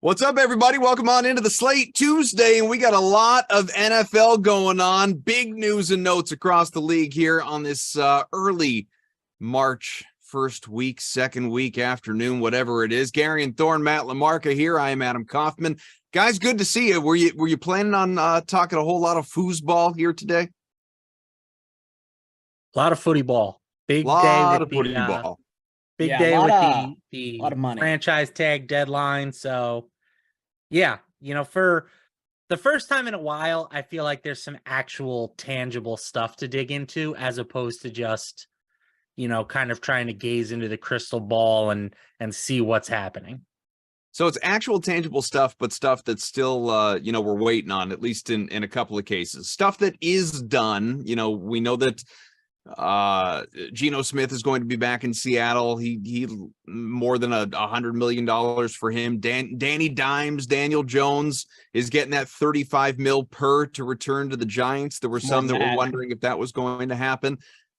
What's up, everybody? Welcome on into the Slate Tuesday, and we got a lot of NFL going on. Big news and notes across the league here on this early March first week, second week, afternoon, whatever it is. Gary and Thorne, Matt LaMarca here. I am Adam Kaufman. Guys, good to see you. Were you planning on talking a whole lot of foosball here today? A lot of footy ball. Big day with the big day with the lot of money. Franchise tag deadline. So yeah, for the first time in a while, I feel like there's some actual tangible stuff to dig into as opposed to just, kind of trying to gaze into the crystal ball and see what's happening. So it's actual tangible stuff, but stuff that's still, we're waiting on, at least in a couple of cases. Stuff that is done. We know that Geno Smith is going to be back in Seattle. He more than $100 million for him. Danny Dimes, Daniel Jones is getting that $35 million per to return to the Giants. There were some that were wondering if that was going to happen.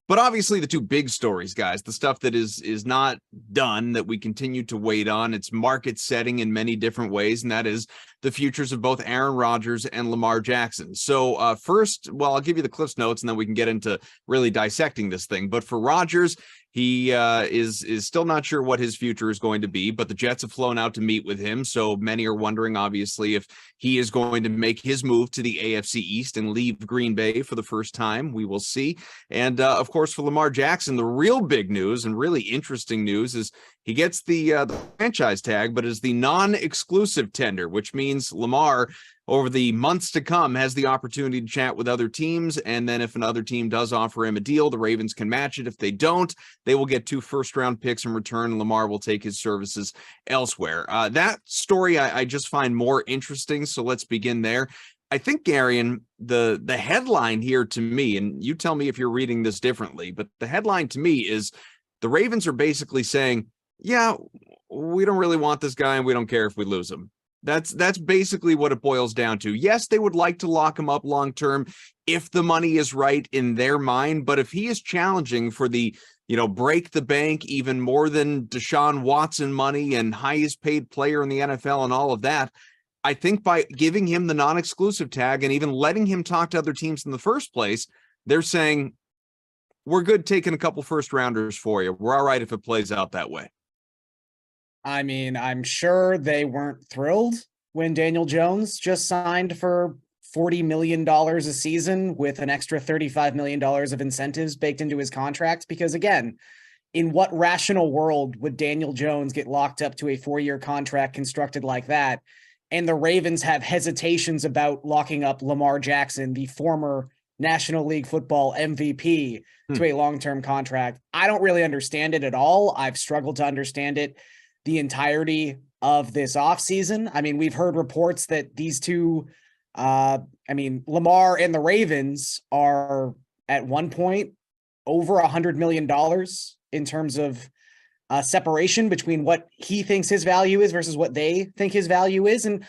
But obviously the two big stories, guys, the stuff that is not done, that we continue to wait on, it's market setting in many different ways, and that is the futures of both Aaron Rodgers and Lamar Jackson. So first, I'll give you the Cliff's notes, and then we can get into really dissecting this thing. But for Rodgers, he is still not sure what his future is going to be, but the Jets have flown out to meet with him. So many are wondering, obviously, if he is going to make his move to the AFC East and leave Green Bay for the first time. We will see. And of course, for Lamar Jackson, the real big news and really interesting news is he gets the franchise tag, but is the non-exclusive tender, which means Lamar, over the months to come, has the opportunity to chat with other teams. And then if another team does offer him a deal, the Ravens can match it. If they don't, they will get 2 first-round picks in return, and Lamar will take his services elsewhere. That story I just find more interesting, so let's begin there. I think, Gary, and the headline here to me, and you tell me if you're reading this differently, but the headline to me is the Ravens are basically saying, yeah, we don't really want this guy, and we don't care if we lose him. That's basically what it boils down to. Yes, they would like to lock him up long term if the money is right in their mind, but if he is challenging for the, break the bank, even more than Deshaun Watson money and highest paid player in the NFL and all of that, I think by giving him the non-exclusive tag and even letting him talk to other teams in the first place, they're saying, we're good taking a couple first rounders for you. We're all right if it plays out that way. I mean, I'm sure they weren't thrilled when Daniel Jones just signed for $40 million a season with an extra $35 million of incentives baked into his contract. Because again, in what rational world would Daniel Jones get locked up to a 4-year contract constructed like that? And the Ravens have hesitations about locking up Lamar Jackson, the former National League Football MVP, to a long-term contract. I don't really understand it at all. I've struggled to understand it the entirety of this offseason. I mean, we've heard reports that these two, Lamar and the Ravens are at one point over $100 million in terms of separation between what he thinks his value is versus what they think his value is. And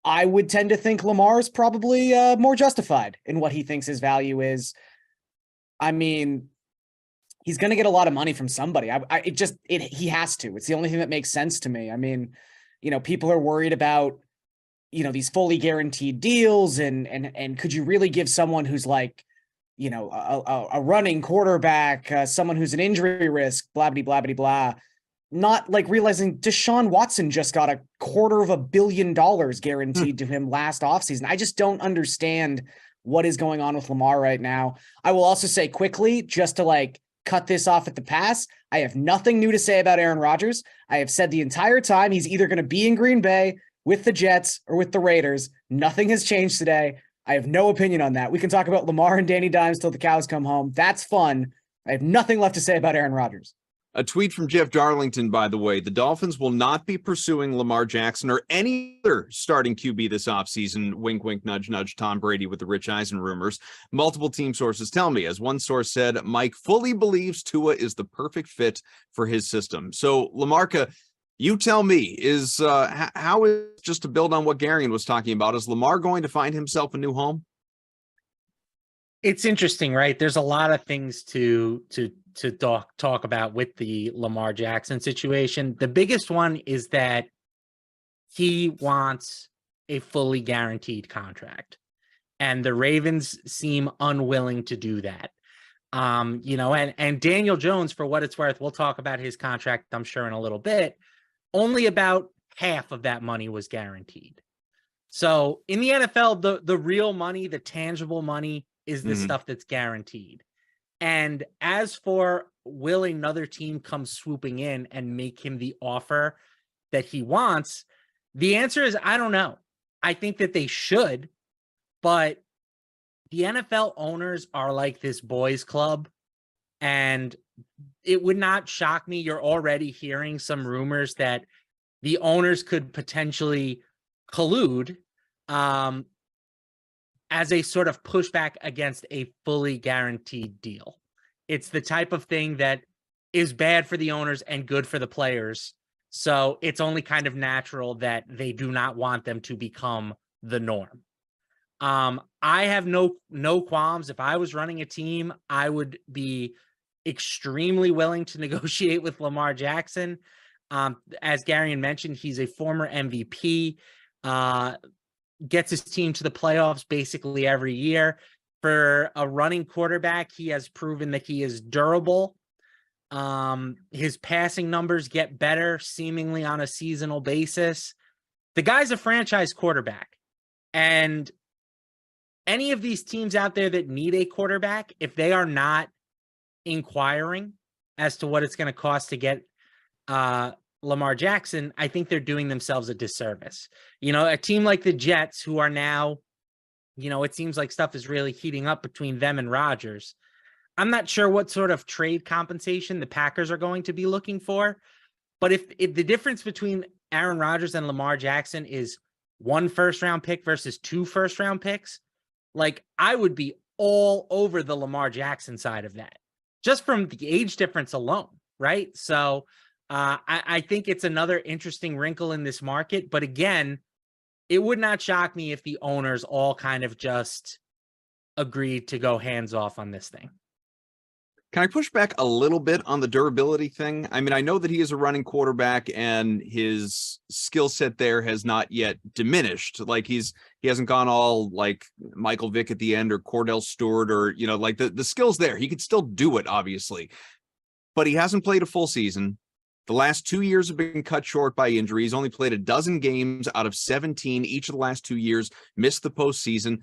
I would tend to think Lamar's probably more justified in what he thinks his value is. I mean, he's going to get a lot of money from somebody. He has to. It's the only thing that makes sense to me. I mean, people are worried about, these fully guaranteed deals and could you really give someone who's like, a running quarterback, someone who's an injury risk, blah, blah, blah, blah, blah. Not like realizing Deshaun Watson just got $250 million guaranteed to him last offseason. I just don't understand what is going on with Lamar right now. I will also say quickly, just to cut this off at the pass, I have nothing new to say about Aaron Rodgers. I have said the entire time he's either going to be in Green Bay with the Jets or with the Raiders. Nothing has changed today. I have no opinion on that. We can talk about Lamar and Danny Dimes till the cows come home. That's fun. I have nothing left to say about Aaron Rodgers. A tweet from Jeff Darlington, by the way. The Dolphins will not be pursuing Lamar Jackson or any other starting QB this offseason. Wink, wink, nudge, nudge, Tom Brady with the Rich Eisen rumors. Multiple team sources tell me, as one source said, Mike fully believes Tua is the perfect fit for his system. So, LaMarca, you tell me, how is, just to build on what Garion was talking about, is Lamar going to find himself a new home? It's interesting, right? There's a lot of things to talk about with the Lamar Jackson situation. The biggest one is that he wants a fully guaranteed contract. And the Ravens seem unwilling to do that. And Daniel Jones, for what it's worth, we'll talk about his contract, I'm sure, in a little bit. Only about half of that money was guaranteed. So in the NFL, the real money, the tangible money is the stuff that's guaranteed. And as for will another team come swooping in and make him the offer that he wants, the answer is, I don't know. I think that they should, but the NFL owners are like this boys club, and it would not shock me. You're already hearing some rumors that the owners could potentially collude as a sort of pushback against a fully guaranteed deal. It's the type of thing that is bad for the owners and good for the players. So it's only kind of natural that they do not want them to become the norm. I have no qualms. If I was running a team, I would be extremely willing to negotiate with Lamar Jackson. As Garion mentioned, he's a former MVP, gets his team to the playoffs basically every year. For a running quarterback, he has proven that he is durable. His passing numbers get better seemingly on a seasonal basis. The guy's a franchise quarterback. And any of these teams out there that need a quarterback, if they are not inquiring as to what it's going to cost to get Lamar Jackson, I think they're doing themselves a disservice. A team like the Jets, who are now, it seems like stuff is really heating up between them and Rodgers. I'm not sure what sort of trade compensation the Packers are going to be looking for, but if the difference between Aaron Rodgers and Lamar Jackson is 1 first-round pick versus 2 first-round picks, like, I would be all over the Lamar Jackson side of that, just from the age difference alone, right? So I think it's another interesting wrinkle in this market. But again, it would not shock me if the owners all kind of just agreed to go hands off on this thing. Can I push back a little bit on the durability thing? I mean, I know that he is a running quarterback and his skill set there has not yet diminished. Like he hasn't gone all like Michael Vick at the end or Cordell Stewart or, like the skill's there. He could still do it, obviously, but he hasn't played a full season. The last 2 years have been cut short by injury. He's only played 12 games out of 17 each of the last 2 years, missed the postseason.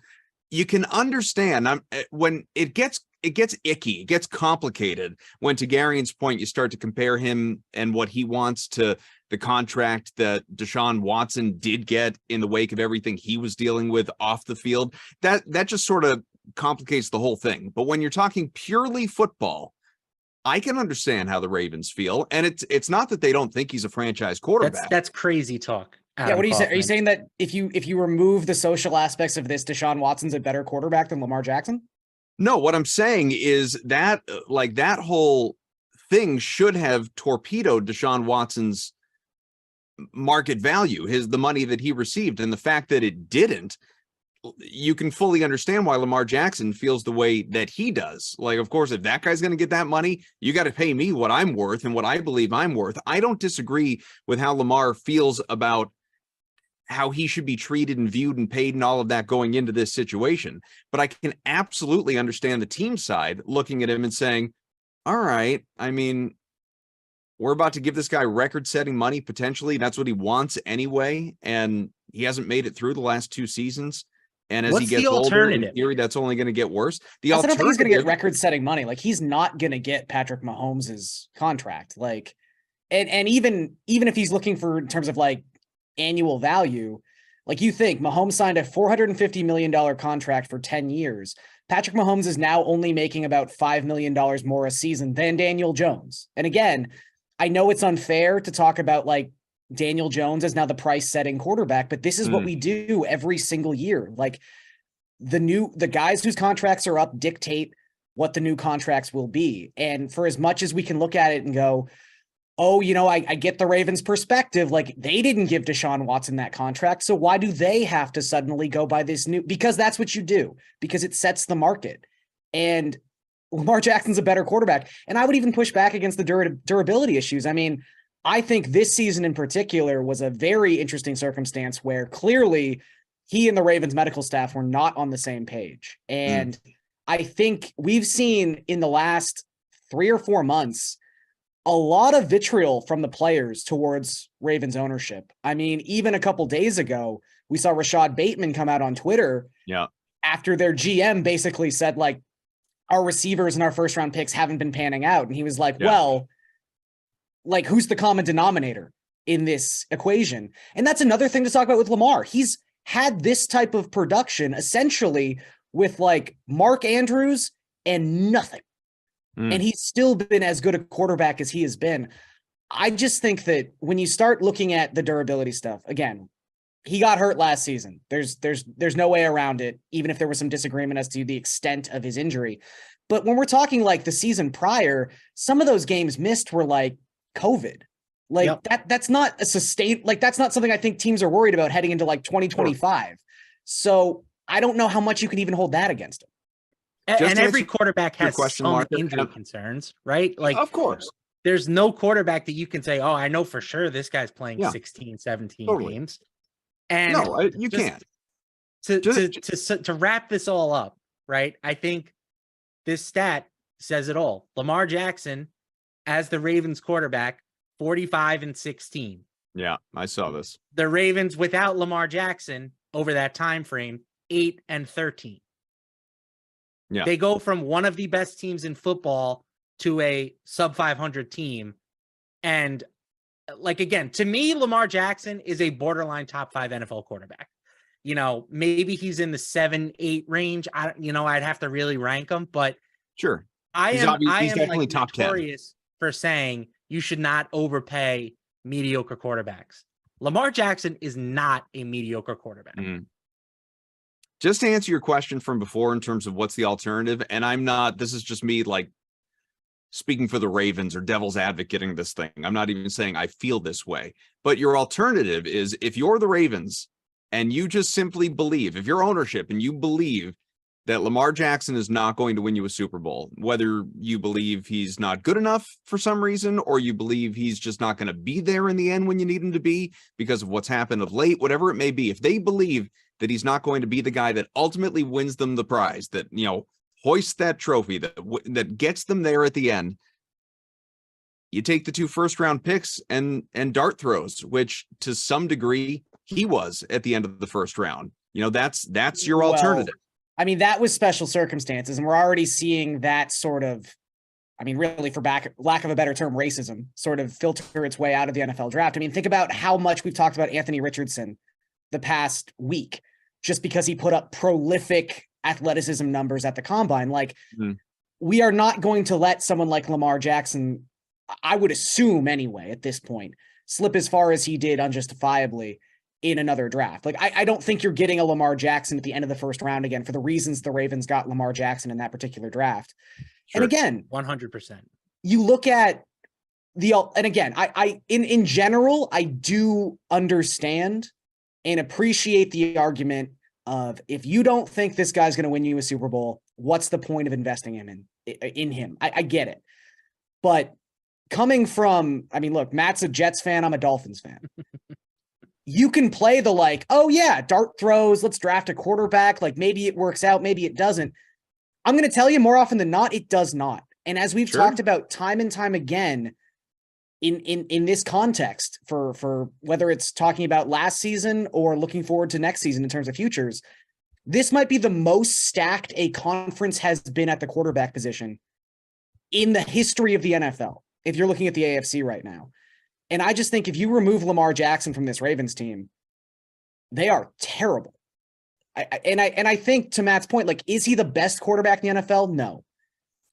You can understand when it gets icky, it gets complicated when, to Garion's point, you start to compare him and what he wants to the contract that Deshaun Watson did get in the wake of everything he was dealing with off the field. That just sort of complicates the whole thing. But when you're talking purely football, I can understand how the Ravens feel, and it's not that they don't think he's a franchise quarterback. That's crazy talk. Yeah, what are you saying? Are you saying that if you remove the social aspects of this, Deshaun Watson's a better quarterback than Lamar Jackson? No, what I'm saying is that that whole thing should have torpedoed Deshaun Watson's market value, the money that he received, and the fact that it didn't. You can fully understand why Lamar Jackson feels the way that he does. Like, of course, if that guy's going to get that money, you got to pay me what I'm worth and what I believe I'm worth. I don't disagree with how Lamar feels about how he should be treated and viewed and paid and all of that going into this situation. But I can absolutely understand the team side looking at him and saying, all right, I mean, we're about to give this guy record-setting money, potentially. That's what he wants anyway. And he hasn't made it through the last 2 seasons. And as he gets older, in theory, that's only going to get worse. I don't think he's going to get record-setting money. Like, he's not going to get Patrick Mahomes' contract. Like, and even if he's looking for, in terms of like annual value, like, you think Mahomes signed a $450 million contract for 10 years. Patrick Mahomes is now only making about $5 million more a season than Daniel Jones. And again, I know it's unfair to talk about like Daniel Jones as now the price setting quarterback, but this is what we do every single year. Like, the guys whose contracts are up dictate what the new contracts will be. And for as much as we can look at it and go, oh, I get the Ravens' perspective. Like, they didn't give Deshaun Watson that contract. So why do they have to suddenly go by this new? Because that's what you do, because it sets the market. And Lamar Jackson's a better quarterback. And I would even push back against the durability issues. I mean, I think this season in particular was a very interesting circumstance where clearly he and the Ravens medical staff were not on the same page. And I think we've seen in the last 3 or 4 months a lot of vitriol from the players towards Ravens ownership. I mean, even a couple days ago, we saw Rashad Bateman come out on Twitter after their GM basically said, like, our receivers and our first round picks haven't been panning out. And he was like, well, like, who's the common denominator in this equation? And that's another thing to talk about with Lamar. He's had this type of production essentially with like Mark Andrews and nothing. And he's still been as good a quarterback as he has been. I just think that when you start looking at the durability stuff, again, he got hurt last season. There's no way around it, even if there was some disagreement as to the extent of his injury. But when we're talking like the season prior, some of those games missed were like COVID. Like that's not a sustained, like that's not something I think teams are worried about heading into like 2025. So I don't know how much you can even hold that against him. And every quarterback has some injury concerns, right? Like, of course, there's no quarterback that you can say, oh, I know for sure this guy's playing 16, 17 games. And no, you can't. To wrap this all up, right? I think this stat says it all. Lamar Jackson, as the Ravens quarterback, 45-16. Yeah, I saw this. The Ravens without Lamar Jackson over that time frame, 8-13. Yeah. They go from one of the best teams in football to a sub 500 team. And like, again, to me, Lamar Jackson is a borderline top 5 NFL quarterback. You know, maybe he's in the 7-8 range. I'd have to really rank him, but sure. I am definitely like top 10 notorious for saying you should not overpay mediocre quarterbacks. Lamar Jackson is not a mediocre quarterback. Just to answer your question from before in terms of what's the alternative, and this is just me like speaking for the Ravens or devil's advocating this thing. I'm not even saying I feel this way, but your alternative is if you're the Ravens and you just simply believe, if you're ownership and you believe that Lamar Jackson is not going to win you a Super Bowl, whether you believe he's not good enough for some reason, or you believe he's just not going to be there in the end when you need him to be because of what's happened of late, whatever it may be, if they believe that he's not going to be the guy that ultimately wins them the prize, that, you know, hoists that trophy, that gets them there at the end, you take the 2 first-round picks and dart throws, which to some degree he was at the end of the first round. You know, that's your alternative. I mean, that was special circumstances, and we're already seeing that sort of, I mean, really, for lack of a better term, racism sort of filter its way out of the NFL draft. I mean, think about how much we've talked about Anthony Richardson the past week, just because he put up prolific athleticism numbers at the combine. Like, we are not going to let someone like Lamar Jackson, I would assume anyway, at this point, slip as far as he did unjustifiably in another draft. Like, I don't think you're getting a Lamar Jackson at the end of the first round again for the reasons the Ravens got Lamar Jackson in that particular draft. Sure. And again, 100%. You look at and again, in general, I do understand and appreciate the argument of, if you don't think this guy's going to win you a Super Bowl, what's the point of investing in him? I get it. But coming from, I mean, look, Matt's a Jets fan. I'm a Dolphins fan. You can play the like, oh yeah, dart throws, let's draft a quarterback. Like, maybe it works out, maybe it doesn't. I'm going to tell you more often than not, it does not. And as we've talked about time and time again, in this context, for whether it's talking about last season or looking forward to next season in terms of futures, this might be the most stacked a conference has been at the quarterback position in the history of the NFL, if you're looking at the AFC right now. And I just think if you remove Lamar Jackson from this Ravens team, they are terrible. I think, to Matt's point, like, is he the best quarterback in the NFL? No.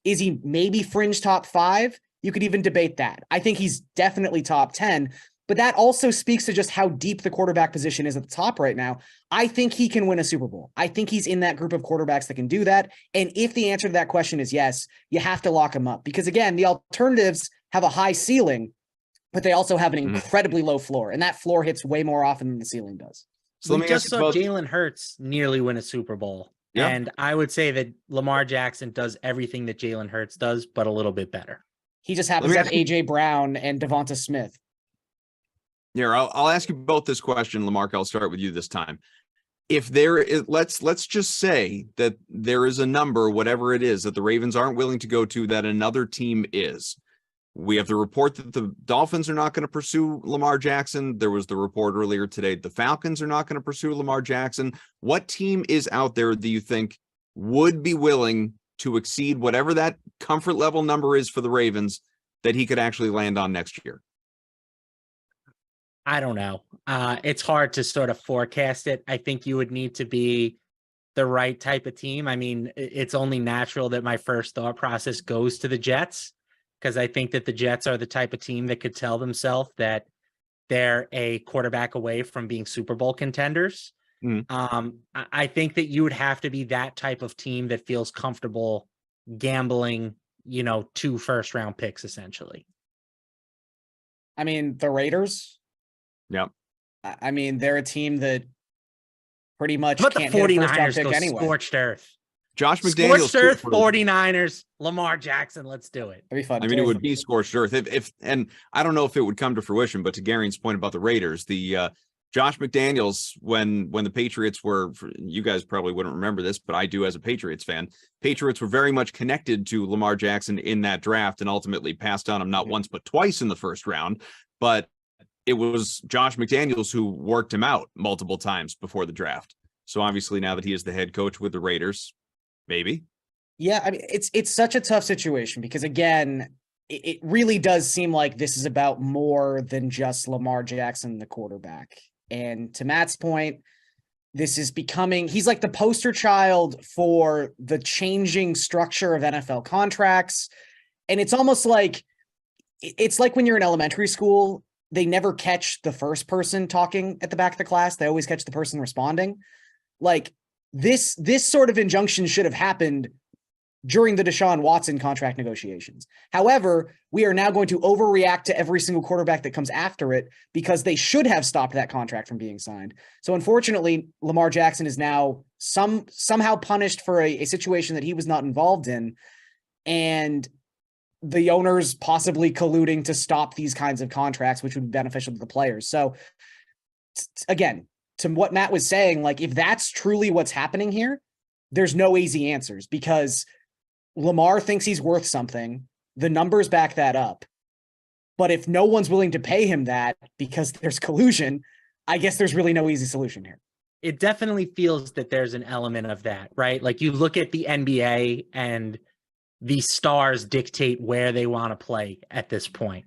Is he maybe fringe top 5? You could even debate that. I think he's definitely top 10, but that also speaks to just how deep the quarterback position is at the top right now. I think he can win a Super Bowl. I think he's in that group of quarterbacks that can do that. And if the answer to that question is yes, you have to lock him up, because again, the alternatives have a high ceiling, but they also have an incredibly low floor, and that floor hits way more often than the ceiling does. So we just saw Jalen Hurts nearly win a Super Bowl. Yeah. And I would say that Lamar Jackson does everything that Jalen Hurts does, but a little bit better. He just happens to have AJ Brown and Devonta Smith. Here, I'll ask you both this question, Lamarck. I'll start with you this time. If there is, let's just say that there is a number, whatever it is, that the Ravens aren't willing to go to, that another team is. We have the report that the Dolphins are not going to pursue Lamar Jackson. There was the report earlier today the Falcons are not going to pursue Lamar Jackson. What team is out there do you think would be willing to exceed whatever that comfort level number is for the Ravens that he could actually land on next year? I don't know. It's hard to sort of forecast it. I think you would need to be the right type of team. I mean, it's only natural that my first thought process goes to the Jets, because I think that the Jets are the type of team that could tell themselves that they're a quarterback away from being Super Bowl contenders. I think that you would have to be that type of team that feels comfortable gambling, 2 first-round picks, essentially. I mean, the Raiders. Yep. I mean, they're a team that pretty much But the can't hit a first-round 49ers pick go anyway. scorched earth. Josh McDaniels. Scorched earth, 49ers, Lamar Jackson. Let's do it. That'd be fun. I mean, it would be scorched earth if and I don't know if it would come to fruition, but to Garen's point about the Raiders, the Josh McDaniels, when the Patriots were, you guys probably wouldn't remember this, but I do as a Patriots fan. Patriots were very much connected to Lamar Jackson in that draft and ultimately passed on him not once but twice in the first round. But it was Josh McDaniels who worked him out multiple times before the draft. So obviously now that he is the head coach with the Raiders, maybe. Yeah, I mean, it's such a tough situation because, again, it really does seem like this is about more than just Lamar Jackson, the quarterback. And to Matt's point, this is becoming, he's like the poster child for the changing structure of NFL contracts. And it's almost like, it's like when you're in elementary school, they never catch the first person talking at the back of the class. They always catch the person responding. Like this sort of injunction should have happened during the Deshaun Watson contract negotiations. However, we are now going to overreact to every single quarterback that comes after it because they should have stopped that contract from being signed. So unfortunately, Lamar Jackson is now somehow punished for a situation that he was not involved in. And the owners possibly colluding to stop these kinds of contracts, which would be beneficial to the players. So again, to what Matt was saying, like if that's truly what's happening here, there's no easy answers because Lamar thinks he's worth something. The numbers back that up. But if no one's willing to pay him that because there's collusion, I guess there's really no easy solution here. It definitely feels that there's an element of that, right? Like you look at the NBA and the stars dictate where they want to play at this point.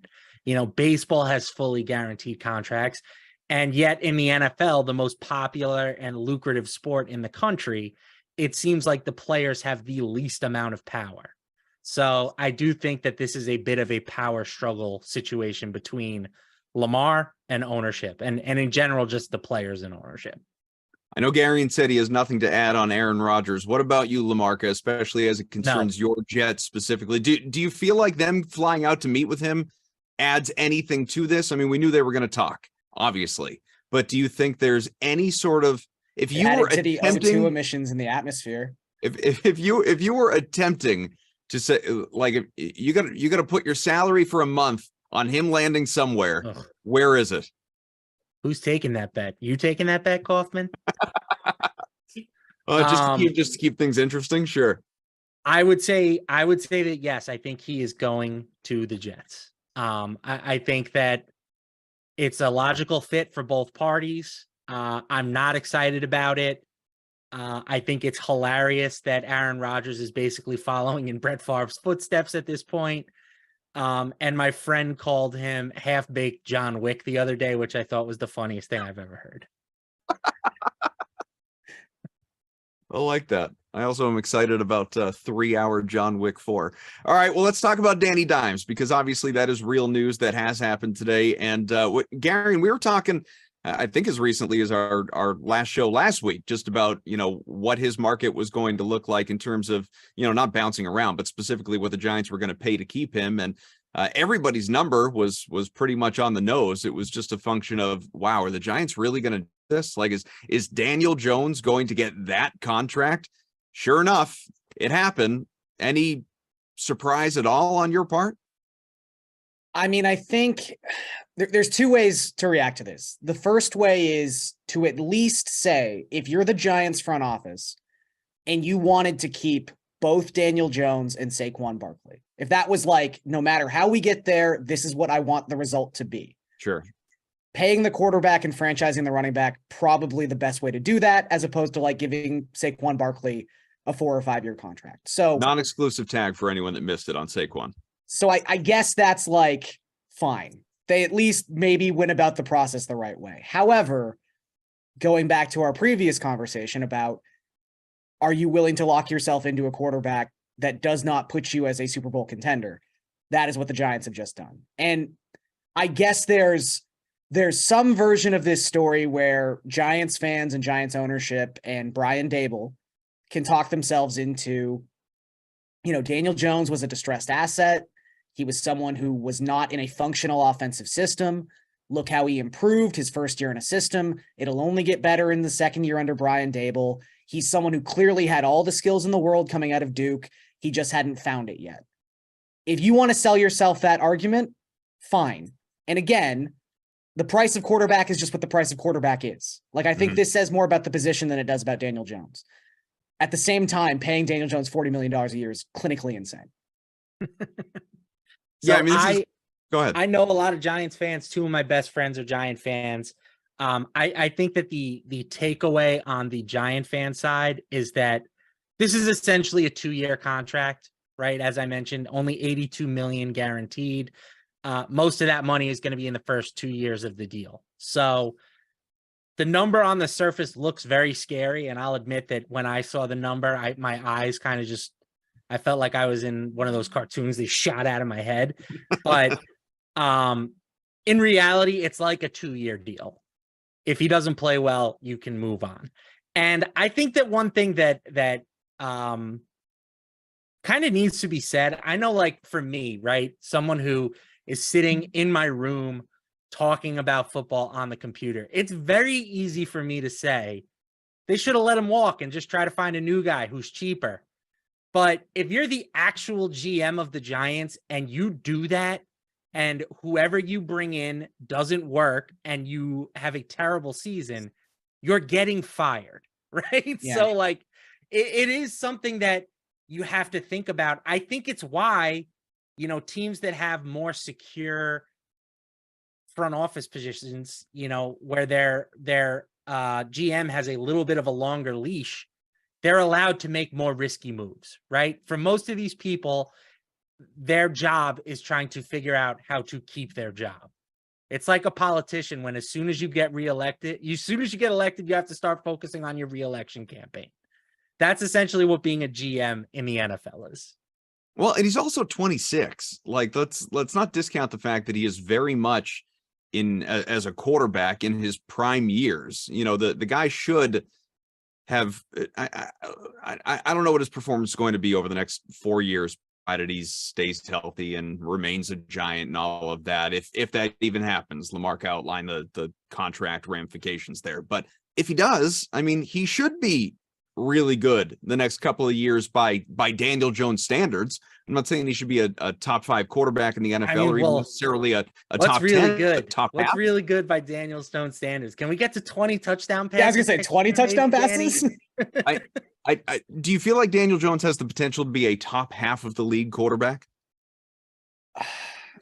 Baseball has fully guaranteed contracts. And yet in the NFL, the most popular and lucrative sport in the country, it seems like the players have the least amount of power. So I do think that this is a bit of a power struggle situation between Lamar and ownership and in general, just the players and ownership. I know Garion said he has nothing to add on Aaron Rodgers. What about you, Lamarca, especially as it concerns your Jets specifically? Do you feel like them flying out to meet with him adds anything to this? I mean, we knew they were going to talk, obviously, but do you think there's any sort of, if you were to the O2 emissions in the atmosphere, if you were attempting to say, like, if you got to put your salary for a month on him landing somewhere, where is it? Who's taking that bet? You taking that bet, Kaufman? Just to keep things interesting, sure. I would say that yes, I think he is going to the Jets. I think that it's a logical fit for both parties. I'm not excited about it. I think it's hilarious that Aaron Rodgers is basically following in Brett Favre's footsteps at this point. And my friend called him half-baked John Wick the other day, which I thought was the funniest thing I've ever heard. I like that. I also am excited about 3-hour John Wick 4. All right, well, let's talk about Danny Dimes, because obviously that is real news that has happened today. And Gary, we were talking, I think as recently as our last show last week, just about, what his market was going to look like in terms of, not bouncing around, but specifically what the Giants were going to pay to keep him. And everybody's number was pretty much on the nose. It was just a function of, wow, are the Giants really going to do this? Like, is Daniel Jones going to get that contract? Sure enough, it happened. Any surprise at all on your part? I mean, I think there's two ways to react to this. The first way is to at least say, if you're the Giants front office and you wanted to keep both Daniel Jones and Saquon Barkley, if that was like, no matter how we get there, this is what I want the result to be. Sure. Paying the quarterback and franchising the running back, probably the best way to do that, as opposed to like giving Saquon Barkley a 4 or 5 year contract. So non-exclusive tag for anyone that missed it on Saquon. So I guess that's like fine. They at least maybe went about the process the right way. However, going back to our previous conversation about, are you willing to lock yourself into a quarterback that does not put you as a Super Bowl contender? That is what the Giants have just done. And I guess there's some version of this story where Giants fans and Giants ownership and Brian Dable can talk themselves into, Daniel Jones was a distressed asset. He was someone who was not in a functional offensive system. Look how he improved his first year in a system. It'll only get better in the second year under Brian Dable. He's someone who clearly had all the skills in the world coming out of Duke. He just hadn't found it yet. If you want to sell yourself that argument, fine. And again, the price of quarterback is just what the price of quarterback is. Like, I think this says more about the position than it does about Daniel Jones. At the same time, paying Daniel Jones $40 million a year is clinically insane. Yeah, go ahead. I know a lot of Giants fans. 2 of my best friends are Giant fans. I think that the takeaway on the Giant fan side is that this is essentially a 2-year contract, right? As I mentioned, only $82 million guaranteed. Most of that money is going to be in the first 2 years of the deal. So the number on the surface looks very scary. And I'll admit that when I saw the number, my eyes kind of I felt like I was in one of those cartoons they shot out of my head. But in reality, it's like a 2-year deal. If he doesn't play well, you can move on. And I think that one thing that kind of needs to be said, I know, like, for me, right, someone who is sitting in my room talking about football on the computer, it's very easy for me to say they should have let him walk and just try to find a new guy who's cheaper. But if you're the actual GM of the Giants and you do that, and whoever you bring in doesn't work and you have a terrible season, you're getting fired, right? Yeah. So, like, it is something that you have to think about. I think it's why, teams that have more secure front office positions, where their GM has a little bit of a longer leash, they're allowed to make more risky moves, right? For most of these people, their job is trying to figure out how to keep their job. It's like a politician when as soon as you get elected, you have to start focusing on your reelection campaign. That's essentially what being a GM in the NFL is. Well, and he's also 26. Like, let's not discount the fact that he is very much as a quarterback in his prime years. The guy should have, I don't know what his performance is going to be over the next 4 years, provided he stays healthy and remains a Giant and all of that. If that even happens, Lamarck outlined the contract ramifications there. But if he does, he should be really good the next couple of years by Daniel Jones standards. I'm not saying he should be a top 5 quarterback in the NFL or even necessarily a top really 10. Good? Top what's half. Really good by Daniel Jones standards? Can we get to 20 touchdown passes? Yeah, I was gonna say 20 touchdown passes. I do you feel like Daniel Jones has the potential to be a top half of the league quarterback?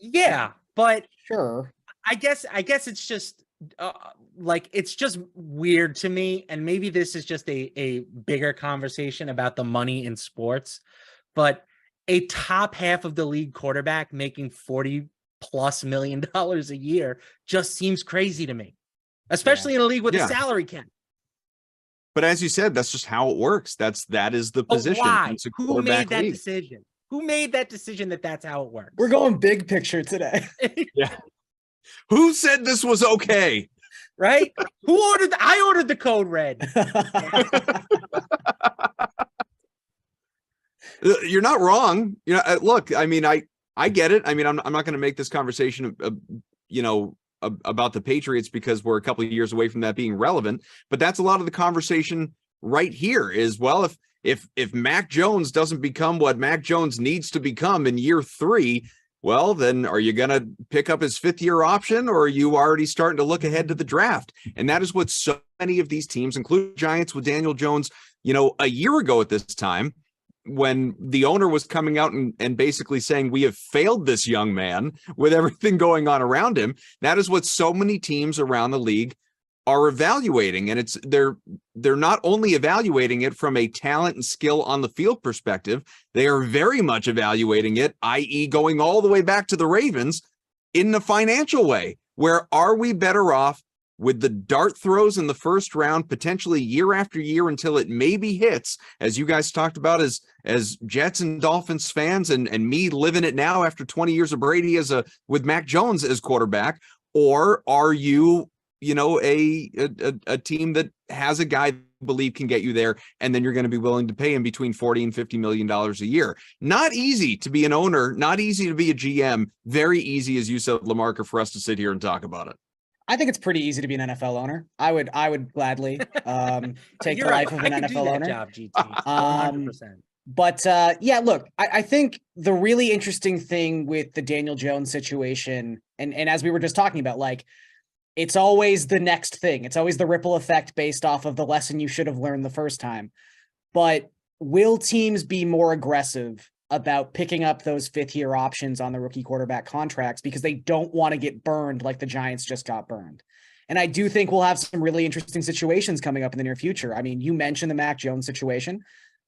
Yeah, but sure. I guess it's just it's just weird to me, and maybe this is just a bigger conversation about the money in sports, but a top half of the league quarterback making $40+ million a year just seems crazy to me, especially in a league with a salary cap. But as you said, that's just how it works. That is the position. Why? Who made that decision? Who made that decision that that's how it works? We're going big picture today. Yeah. Who said this was okay? Right? I ordered the code red. You're not wrong. Look, I get it. I'm not going to make this conversation, about the Patriots because we're a couple of years away from that being relevant. But that's a lot of the conversation right here is, well, if Mac Jones doesn't become what Mac Jones needs to become in year 3, well, then are you going to pick up his 5th-year option, or are you already starting to look ahead to the draft? And that is what so many of these teams, including Giants with Daniel Jones, a year ago at this time, when the owner was coming out and basically saying, we have failed this young man with everything going on around him. That is what so many teams around the league are evaluating. And they're not only evaluating it from a talent and skill on the field perspective, they are very much evaluating it, i.e. going all the way back to the Ravens, in the financial way, where are we better off with the dart throws in the first round, potentially year after year until it maybe hits, as you guys talked about as Jets and Dolphins fans, and me living it now after 20 years of Brady with Mac Jones as quarterback? Or are you, a team that has a guy believe can get you there, and then you're going to be willing to pay him between $40 and $50 million a year? Not easy to be an owner, not easy to be a GM, very easy, as you said, LaMarca, for us to sit here and talk about it. I think it's pretty easy to be an NFL owner. I would gladly take the life of an NFL owner. Job, GT. 100%. But yeah, look, I think the really interesting thing with the Daniel Jones situation, and as we were just talking about, like, it's always the next thing. It's always the ripple effect based off of the lesson you should have learned the first time. But will teams be more aggressive about picking up those 5th-year options on the rookie quarterback contracts because they don't want to get burned like the Giants just got burned? And I do think we'll have some really interesting situations coming up in the near future. I mean, you mentioned the Mac Jones situation.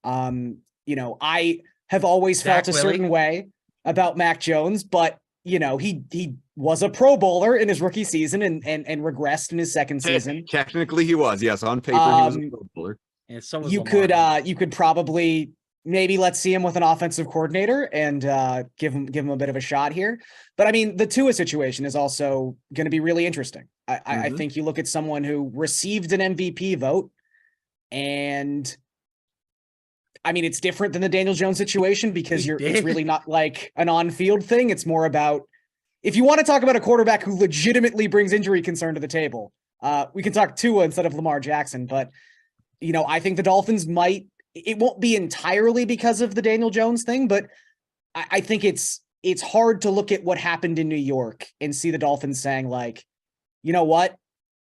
I have always felt a certain way about Mac Jones, but he was a Pro Bowler in his rookie season and regressed in his second season. Technically he was, yes. On paper, he was a Pro Bowler. And so was you could probably maybe let's see him with an offensive coordinator and give him a bit of a shot here. But I mean, the Tua situation is also going to be really interesting. I think you look at someone who received an MVP vote, and I mean, it's different than the Daniel Jones situation because it's really not like an on-field thing. It's more about, if you want to talk about a quarterback who legitimately brings injury concern to the table, we can talk Tua instead of Lamar Jackson. But, I think the Dolphins it won't be entirely because of the Daniel Jones thing, but I think it's hard to look at what happened in New York and see the Dolphins saying, like, you know what,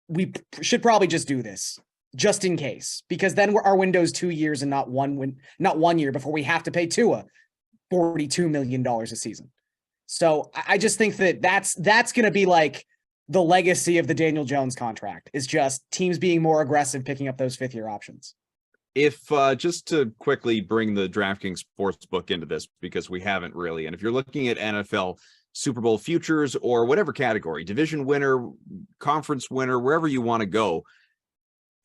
we should probably just do this just in case, because then our window's 2 years and not 1 year before we have to pay Tua $42 million a season. So I just think that's going to be like the legacy of the Daniel Jones contract, is just teams being more aggressive, picking up those 5th-year options. If just to quickly bring the DraftKings Sportsbook into this, because we haven't really, and if you're looking at NFL Super Bowl futures or whatever category, division winner, conference winner, wherever you want to go,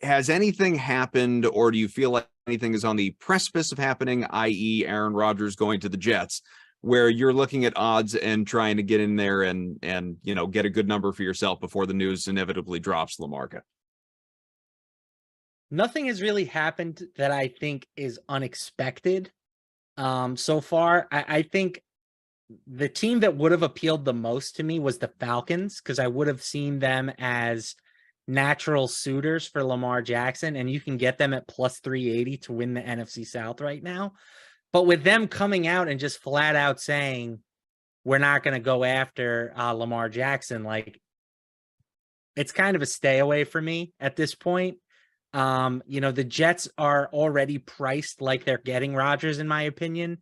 has anything happened, or do you feel like anything is on the precipice of happening, i.e. Aaron Rodgers going to the Jets, where you're looking at odds and trying to get in there and get a good number for yourself before the news inevitably drops, LaMarca? Nothing has really happened that I think is unexpected so far. I think the team that would have appealed the most to me was the Falcons, because I would have seen them as natural suitors for Lamar Jackson, and you can get them at plus 380 to win the NFC South right now. But with them coming out and just flat out saying, we're not going to go after Lamar Jackson, like, it's kind of a stay away for me at this point. The Jets are already priced like they're getting Rodgers, in my opinion.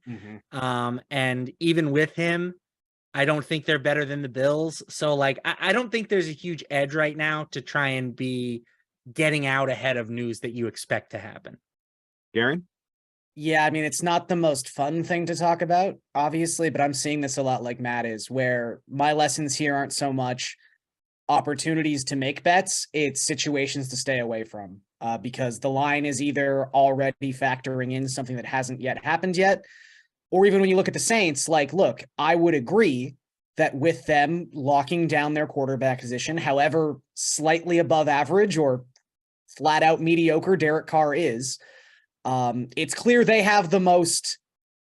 And even with him, I don't think they're better than the Bills. So, like, I don't think there's a huge edge right now to try and be getting out ahead of news that you expect to happen. Garen? Yeah, I mean, it's not the most fun thing to talk about, obviously, but I'm seeing this a lot like Matt is, where my lessons here aren't so much opportunities to make bets, it's situations to stay away from, because the line is either already factoring in something that hasn't yet happened yet, or even when you look at the Saints, like, look, I would agree that with them locking down their quarterback position, however slightly above average or flat out mediocre Derek Carr is, it's clear they have the most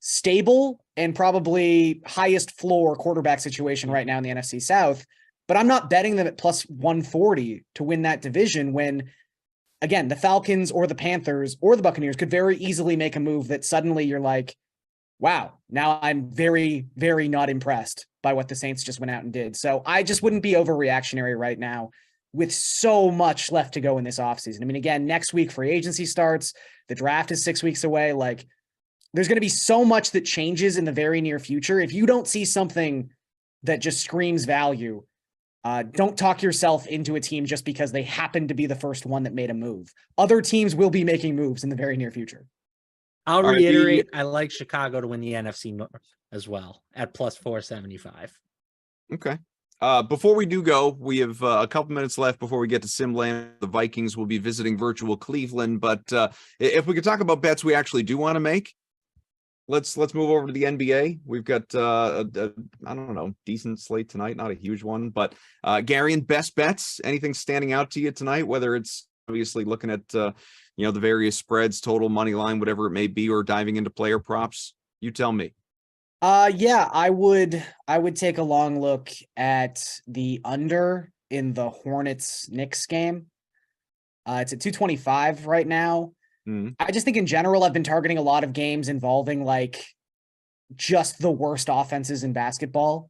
stable and probably highest floor quarterback situation right now in the NFC South. But I'm not betting them at plus 140 to win that division when, again, the Falcons or the Panthers or the Buccaneers could very easily make a move that suddenly you're like, wow, now I'm very, very not impressed by what the Saints just went out and did. So I just wouldn't be overreactionary right now with so much left to go in this offseason. I mean, again, next week free agency starts. The draft is 6 weeks away. Like, there's going to be so much that changes in the very near future. If you don't see something that just screams value, don't talk yourself into a team just because they happen to be the first one that made a move. Other teams will be making moves in the very near future. I'll reiterate, I like Chicago to win the NFC North as well at plus 475. Okay. Before we do go, we have a couple minutes left before we get to Simland. The Vikings will be visiting virtual Cleveland, but if we could talk about bets we actually do want to make, let's move over to the NBA. We've got I don't know, decent slate tonight, not a huge one, but Gary, and best bets, anything standing out to you tonight, whether it's obviously looking at the various spreads, total, money line, whatever it may be, or diving into player props? You tell me. Yeah, I would take a long look at the under in the Hornets Knicks game. It's at 225 right now. I just think in general, I've been targeting a lot of games involving like just the worst offenses in basketball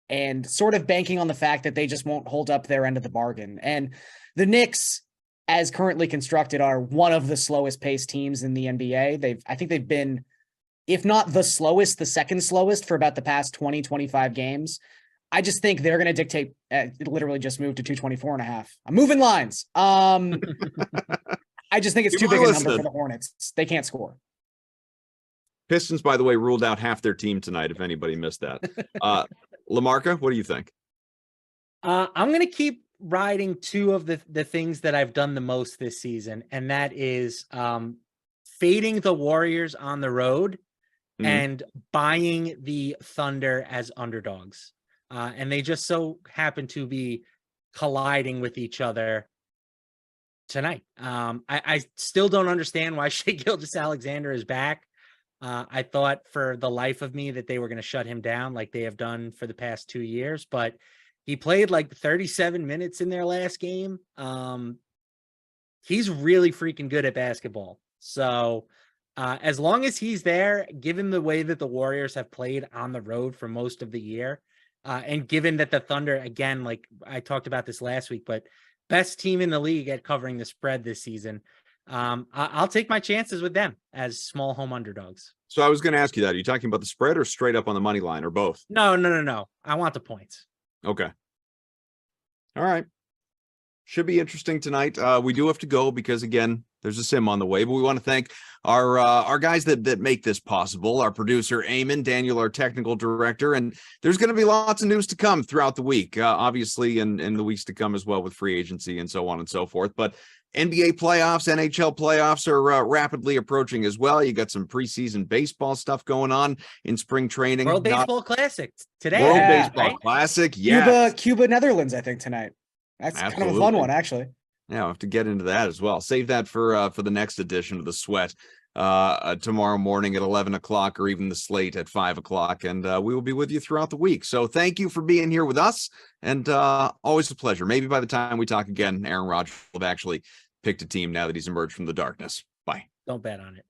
and sort of banking on the fact that they just won't hold up their end of the bargain. And the Knicks, as currently constructed, are one of the slowest paced teams in the NBA. I think they've been, if not the slowest, the second slowest for about the past 20, 25 games. I just think they're going to dictate. It literally just moved to 224.5. I'm moving lines. I just think it's too big a number for the Hornets. They can't score. Pistons, by the way, ruled out half their team tonight, if anybody missed that. LaMarca, what do you think? I'm going to keep riding two of the things that I've done the most this season, and that is fading the Warriors on the road and buying the Thunder as underdogs. And they just so happen to be colliding with each other tonight. I still don't understand why Shai Gilgeous-Alexander is back. I thought for the life of me that they were going to shut him down like they have done for the past 2 years, but he played like 37 minutes in their last game. He's really freaking good at basketball. So as long as he's there, given the way that the Warriors have played on the road for most of the year, and given that the Thunder, again, like I talked about this last week, but best team in the league at covering the spread this season, I'll take my chances with them as small home underdogs. So I was going to ask you that. Are you talking about the spread or straight up on the money line, or both? No. I want the points. Okay. All right. Should be interesting tonight. We do have to go because, again, there's a sim on the way, but we want to thank our guys that make this possible. Our producer, Eamon, Daniel, our technical director, and there's going to be lots of news to come throughout the week, obviously, and in the weeks to come as well with free agency and so on and so forth. But NBA playoffs, NHL playoffs are rapidly approaching as well. You got some preseason baseball stuff going on in spring training. World Baseball Classic today. World Baseball Classic, yeah. Cuba, Netherlands, I think tonight. That's Absolutely. kind of a fun one, actually. Yeah, I'll have to get into that as well. Save that for the next edition of the Sweat tomorrow morning at 11 o'clock, or even the Slate at 5 o'clock. And we will be with you throughout the week. So thank you for being here with us. And always a pleasure. Maybe by the time we talk again, Aaron Rodgers will have actually picked a team now that he's emerged from the darkness. Bye. Don't bet on it.